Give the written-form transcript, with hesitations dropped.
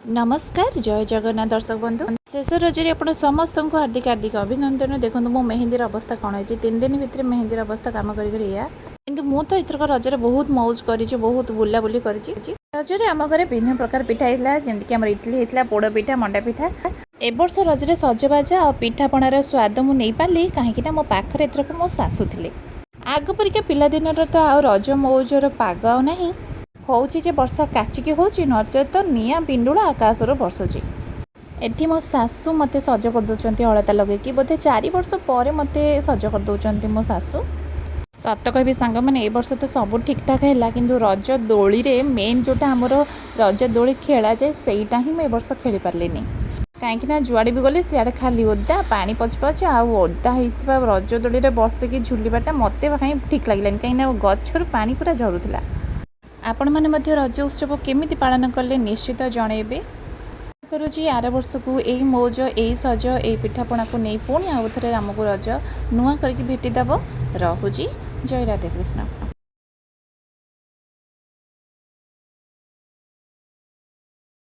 नमस्कार जय जगन्नाथ दर्शक बंधु शेष रजरे आप समस्त को हार्दिक हार्दिक अभिनंदन। देखो मो मेहंदीर अवस्था कौन है 3 दिन भितर मेहंदीर अवस्था काम किंतु मु तो एथरक रजरे बहुत मौज करी बहुत बुलाबुली करी। रजरे आम घरे विभिन्न प्रकार पिठा होता जमीक आम इडली होता पोड़ पिठा मंडा पिठा। ए वर्ष रजरे सजबाजा और पिठापणार स्वाद मुझे नहीं पाली कहीं मो पाखे एथरक मो सासू थे आग परिका पिलादिन तो आ रज मौजर पाग आ ना होची जे वर्षा काचिकी होची नचेत तो निया पिंडुला आकाशर बर्षुची। एठी मो सासू मते सज कर दउचंती अलता लगे कि बोधे 4 वर्ष पर मते सज कर दउचंती मो सासू। सत कहबी सांग मैंने ए वर्ष तो सब ठीक ठाक है किंतु रज दोली रे मेन जोटा आमर रज दोली खेला जाए सेटा ही मैं ए वर्ष खेली पारलिनी कहीं जुआड़े भी गली सियाड़े खाली ओदा पानी पच पच आदा होता रज दोली रे बसिकी झुलवाटा मत कहीं ठीक लगे कहीं गचर पानी पूरा झरुला। आपण मैंने रज उत्सव केमिति पालन कले निश्चित जनइबे करुँची आर वर्ष को यही मौज यही सज यही पिठापणा को नहीं पुणी आउ थे आमको रज नुआ करके भेटिदेव। रहुची जय राधे कृष्ण।